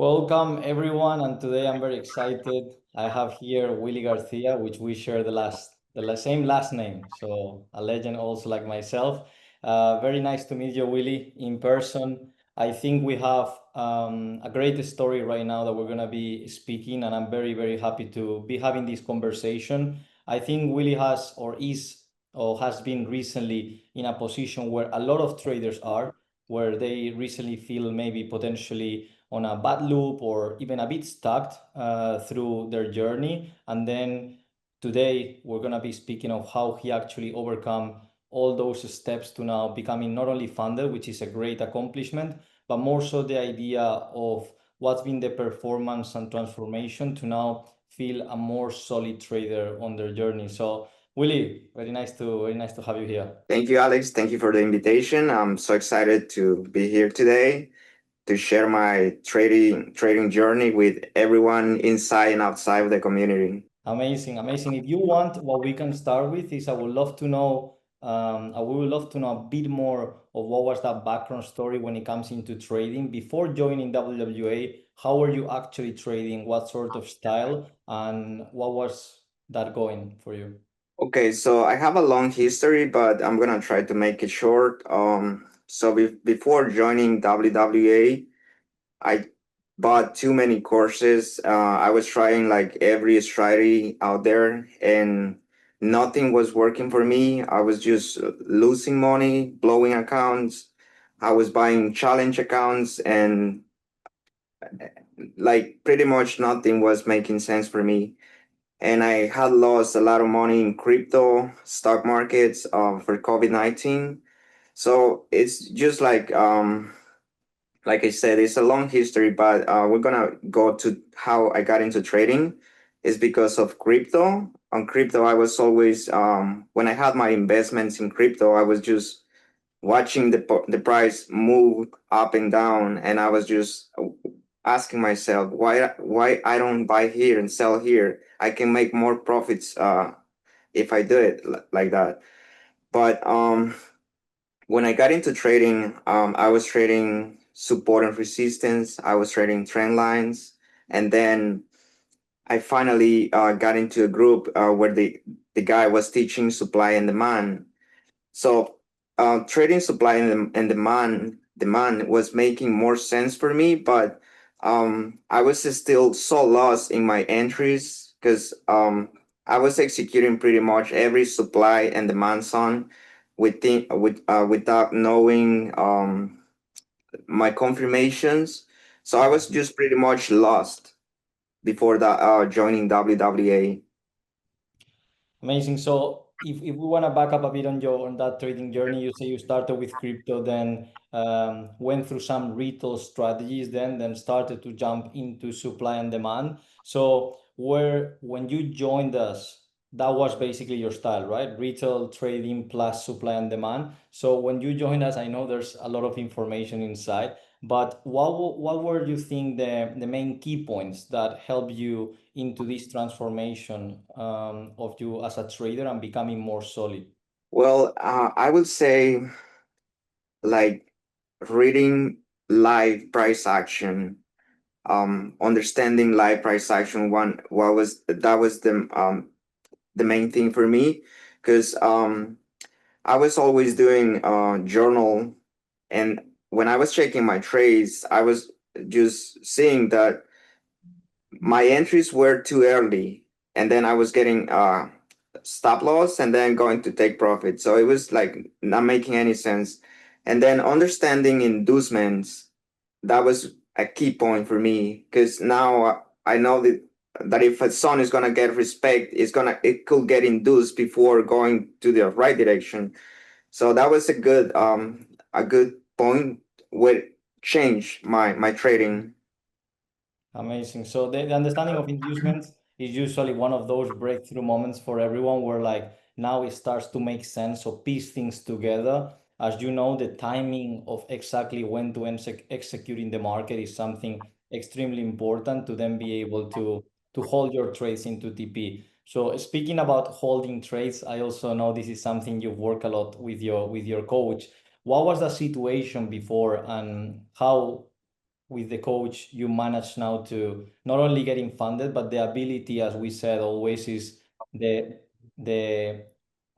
Welcome everyone, and today I'm very excited. I have here Willy Garcia, which we share same last name, so a legend also like myself. Very nice to meet you, Willy, in person. I think we have a great story right now that we're gonna be speaking, and I'm very happy to be having this conversation. I think Willy has or is or has been recently in a position where a lot of traders are, where they recently feel maybe potentially on a bad loop or even a bit stuck through their journey. And then today we're going to be speaking of how he actually overcome all those steps to now becoming not only funded, which is a great accomplishment, but more so the idea of what's been the performance and transformation to now feel a more solid trader on their journey. So Willy, very nice to have you here. Thank you, Alex. Thank you for the invitation. I'm so excited to be here today to share my trading journey with everyone inside and outside of the community. Amazing, amazing. If you want, what we can start with is I would love to know a bit more of what was that background story when it comes into trading. Before joining WWA, how were you actually trading? What sort of style and what was that going for you? Okay, so I have a long history, but I'm gonna try to make it short. Before joining WWA, I bought too many courses. I was trying like every strategy out there, and nothing was working for me. I was just losing money, blowing accounts. I was buying challenge accounts, and like pretty much nothing was making sense for me. And I had lost a lot of money in crypto, stock markets, for COVID-19. So it's just like I said, it's a long history, but we're gonna go to how I got into trading. Is because of crypto. On crypto, I was always when I had my investments in crypto, I was just watching the price move up and down, and I was just asking myself why I don't buy here and sell here. I can make more profits if I do it like that. But when I got into trading, I was trading support and resistance. I was trading trend lines, and then I finally got into a group where the guy was teaching supply and demand. So trading supply and demand was making more sense for me, but I was still so lost in my entries because I was executing pretty much every supply and demand zone without knowing my confirmations. So I was just pretty much lost before that joining WWA. Amazing. So if we want to back up a bit on your on that trading journey, you say you started with crypto, then went through some retail strategies, then started to jump into supply and demand. So where when you joined us, that was basically your style, right? Retail trading plus supply and demand. So when you joined us, I know there's a lot of information inside, but what were you think the main key points that help you into this transformation of you as a trader and becoming more solid? Well, I would say like reading live price action, understanding live price action. One, what was that was the main thing for me, because I was always doing journal, and when I was checking my trades, I was just seeing that my entries were too early, and then I was getting stop loss and then going to take profit. So it was like not making any sense. And then understanding inducements, that was a key point for me, because now I know that if a zone is gonna get respect, it could get induced before going to the right direction. So that was a good point where change my trading. Amazing. So the understanding of inducements is usually one of those breakthrough moments for everyone where like now it starts to make sense or piece things together. As you know, the timing of exactly when to execute in the market is something extremely important to then be able to hold your trades into TP. So speaking about holding trades, I also know this is something you work a lot with your coach. What was the situation before and how with the coach, you manage now to not only getting funded, but the ability, as we said always, is the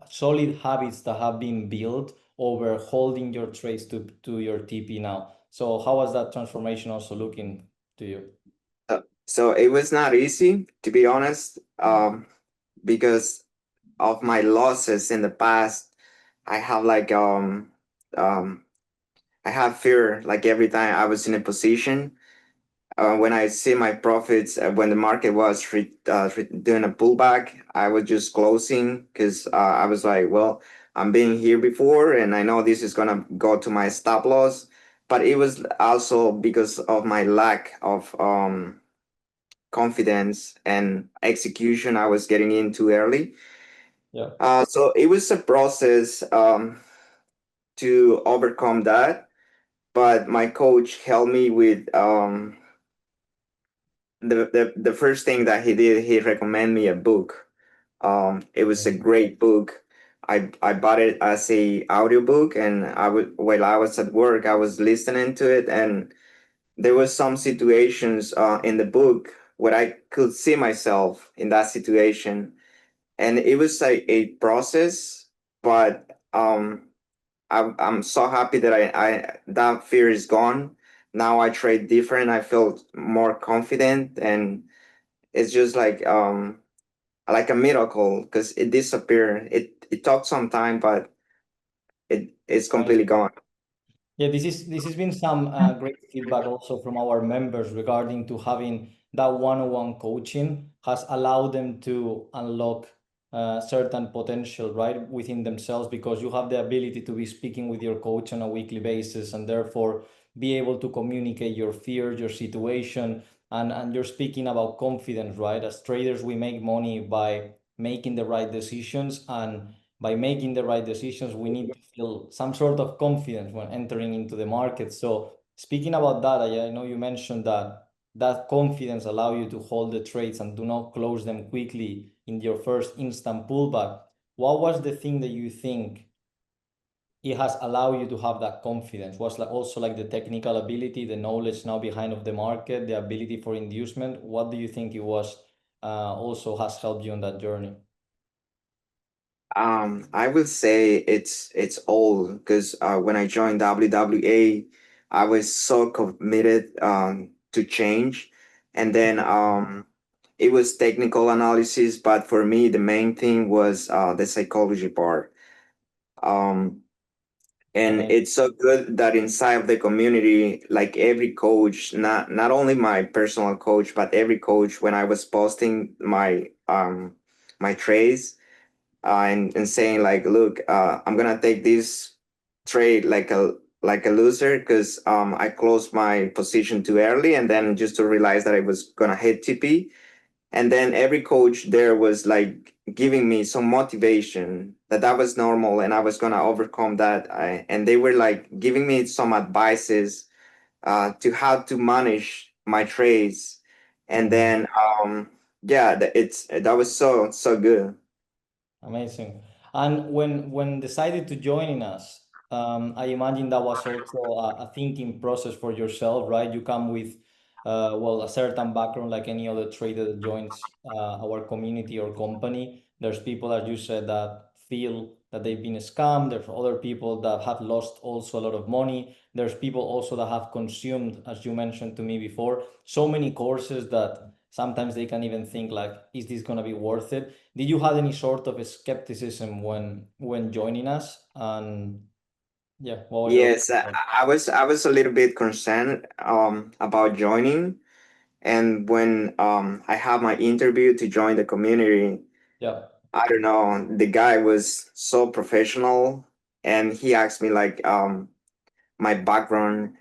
solid habits that have been built over holding your trades to your TP now. So how was that transformation also looking to you? So it was not easy, to be honest, because of my losses in the past. I have um, I have fear like every time I was in a position. When I see my profits, when the market was doing a pullback, I was just closing because I was like, well, I'm being here before and I know this is going to go to my stop loss. But it was also because of my lack of confidence and execution. I was getting in too early. Yeah. So it was a process to overcome that. But my coach helped me with the first thing that he did. He recommended me a book. It was a great book. I bought it as a audiobook, and I would while I was at work, I was listening to it, and there was some situations in the book where I could see myself in that situation, and it was a process, but I'm so happy that I that fear is gone. Now I trade different. I feel more confident, and it's just like a miracle because it disappeared. It took some time, but it's completely Amazing. gone. Yeah, this has been some great feedback also from our members regarding to having that one-on-one coaching has allowed them to unlock certain potential right within themselves because you have the ability to be speaking with your coach on a weekly basis and therefore be able to communicate your fears, your situation, and you're speaking about confidence, right? As traders, we make money by making the right decisions and by making the right decisions, we need to feel some sort of confidence when entering into the market. So speaking about that, I know you mentioned that that confidence allow you to hold the trades and do not close them quickly in your first instant pullback. What was the thing that you think it has allowed you to have that confidence? Was like also like the technical ability, the knowledge now behind of the market, the ability for inducement? What do you think it was also has helped you on that journey? I would say it's all because when I joined WWA, I was so committed to change, and then it was technical analysis, but for me the main thing was the psychology part. Um, and Amazing. it's so good that inside of the community, like every coach, not only my personal coach, but every coach, when I was posting my trades and saying like, look, I'm gonna take this trade like a loser because I closed my position too early, and then just to realize that I was gonna hit TP, and then every coach there was like giving me some motivation that that was normal and I was gonna overcome that. And they were like giving me some advices to how to manage my trades, and Mhm. then yeah, that was so good. Amazing. And when decided to joining us, I imagine that was also a thinking process for yourself, right? You come with well a certain background like any other trader that joins our community or company. There's people, as you said, that feel that they've been scammed. There's other people that have lost also a lot of money. There's people also that have consumed, as you mentioned to me before, so many courses that sometimes they can even think like, is this gonna be worth it? Did you have any sort of skepticism when joining us? And yeah, what was your Yes, I was a little bit concerned about joining, and when I had my interview to join the community, yeah, I don't know, the guy was so professional, and he asked me like my background,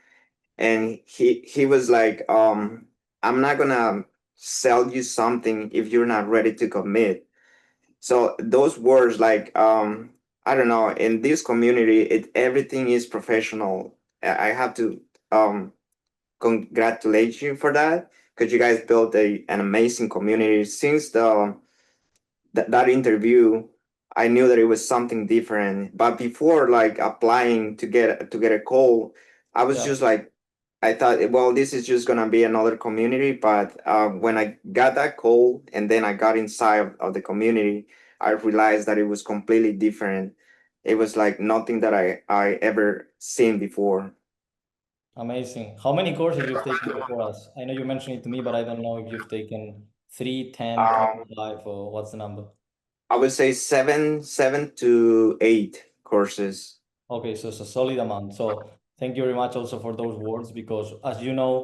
and he was like I'm not gonna sell you something if you're not ready to commit. So those words like I don't know, in this community it everything is professional. I have to um congratulate you for that because you guys built an amazing community. Since that interview, I knew that it was something different. But before like applying to get a call, I was yeah, just like I thought, well, this is just gonna be another community. But when I got that call and then I got inside of the community, I realized that it was completely different. It was like nothing that I ever seen before. Amazing. How many courses you've taken before us? I know you mentioned it to me, but I don't know if you've taken 3, 10, Um, 25, or what's the number? I would say seven to eight courses. Okay, so it's a solid amount. So thank you very much also for those words because, as you know,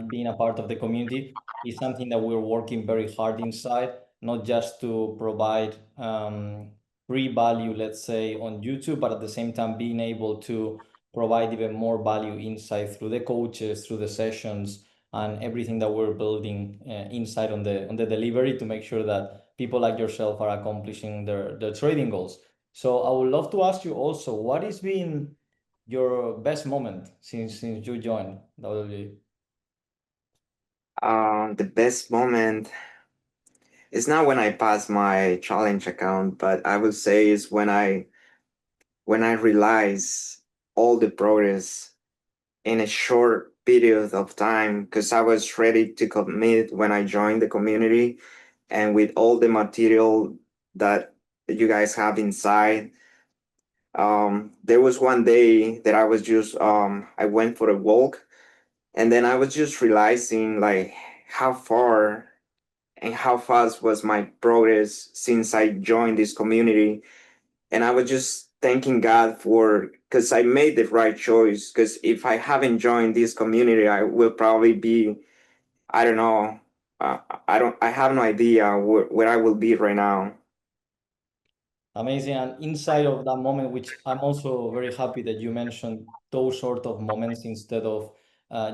being a part of the community is something that we're working very hard inside, not just to provide free value, let's say, on YouTube, but at the same time being able to provide even more value inside through the coaches, through the sessions, and everything that we're building inside on the delivery to make sure that people like yourself are accomplishing their trading goals. So I would love to ask you also, what has been your best moment since you joined WWE? The best moment is not when I pass my challenge account, but I would say is when I realize all the progress in a short period of time because I was ready to commit when I joined the community, and with all the material that you guys have inside. There was one day that I was just I went for a walk, and then I was just realizing like how far and how fast was my progress since I joined this community. And I was just thanking God for because I made the right choice. Because if I haven't joined this community, I will probably be, I don't know, I have no idea where I will be right now. Amazing. And inside of that moment, which I'm also very happy that you mentioned those sort of moments instead of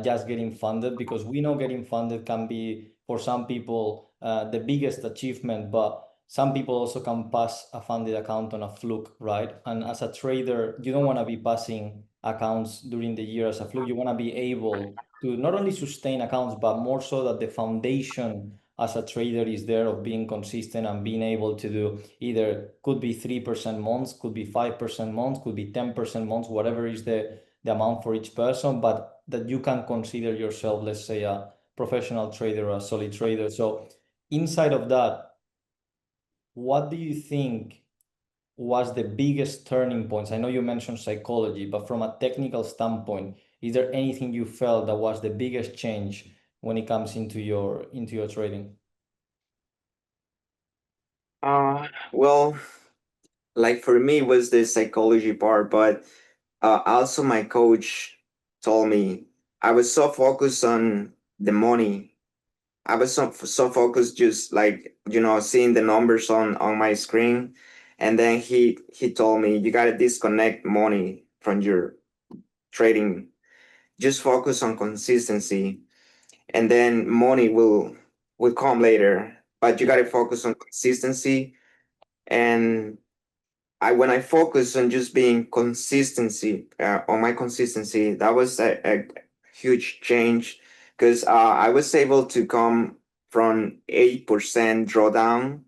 just getting funded, because we know getting funded can be, for some people, the biggest achievement, but some people also can pass a funded account on a fluke, right? And as a trader, you don't want to be passing accounts during the year as a fluke. You want to be able to not only sustain accounts, but more so that the foundation as a trader is there of being consistent and being able to do either could be 3% months, could be 5% months, could be 10% months, whatever is the amount for each person, but that you can consider yourself, let's say, a professional trader or a solid trader. So inside of that, what do you think was the biggest turning points? I know you mentioned psychology, but from a technical standpoint, is there anything you felt that was the biggest change when it comes into your trading? Well, like for me, it was the psychology part, but also my coach told me I was so focused on the money. I was so focused just like seeing the numbers on my screen, and then he told me you gotta disconnect money from your trading. Just focus on consistency, and then money will come later. But you gotta focus on consistency. And I when I focus on just being consistency on my consistency, that was a huge change because I was able to come from 8% drawdown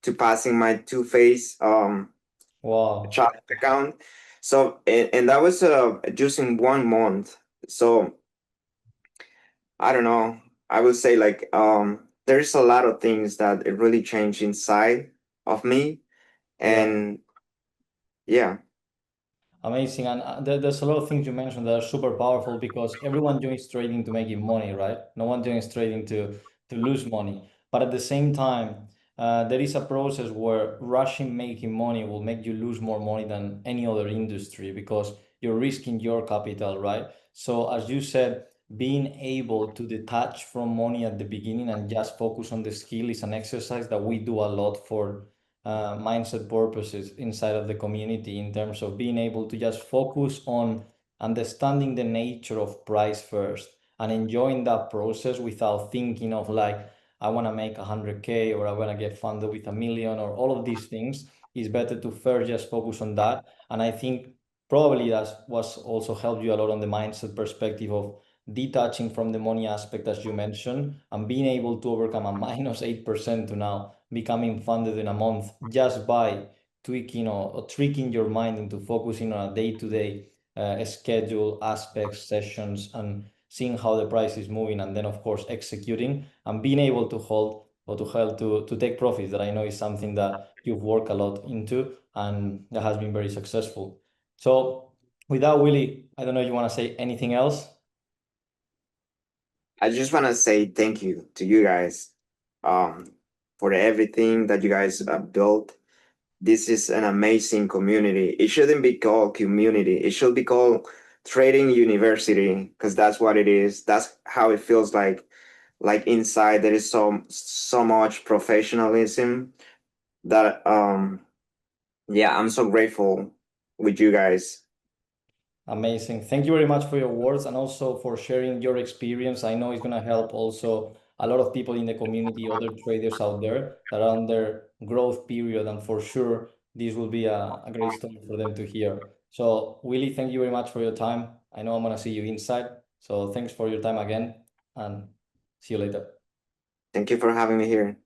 to passing my two phase Wow. challenge account. So and that was just in 1 month. So I don't know. I would say like there's a lot of things that it really changed inside of me, Yeah. and yeah. Amazing. And there's a lot of things you mentioned that are super powerful because everyone joins trading to making money, right? No one joins trading to lose money. But at the same time, there is a process where rushing making money will make you lose more money than any other industry because you're risking your capital, right? So as you said, being able to detach from money at the beginning and just focus on the skill is an exercise that we do a lot for mindset purposes inside of the community in terms of being able to just focus on understanding the nature of price first and enjoying that process without thinking of like I want to make 100K or I want to get funded with 1 million or all of these things. It's better to first just focus on that. And I think probably that's was also helped you a lot on the mindset perspective of detaching from the money aspect as you mentioned and being able to overcome a -8% to now becoming funded in a month just by tweaking or tricking your mind into focusing on a day-to-day schedule, aspects, sessions, and seeing how the price is moving, and then of course executing and being able to hold or to help to take profits, that I know is something that you've worked a lot into and that has been very successful. So with that, Willie, I don't know if you want to say anything else. I just want to say thank you to you guys um, for everything that you guys have built. This is an amazing community. It shouldn't be called community. It should be called trading university because that's what it is. That's how it feels like. Like inside, there is so much professionalism that yeah, I'm so grateful with you guys. Amazing. Thank you very much for your words and also for sharing your experience. I know it's going to help also a lot of people in the community, other traders out there that are on their growth period. And for sure, this will be a great story for them to hear. So, Willie, thank you very much for your time. I know I'm going to see you inside. So, thanks for your time again and see you later. Thank you for having me here.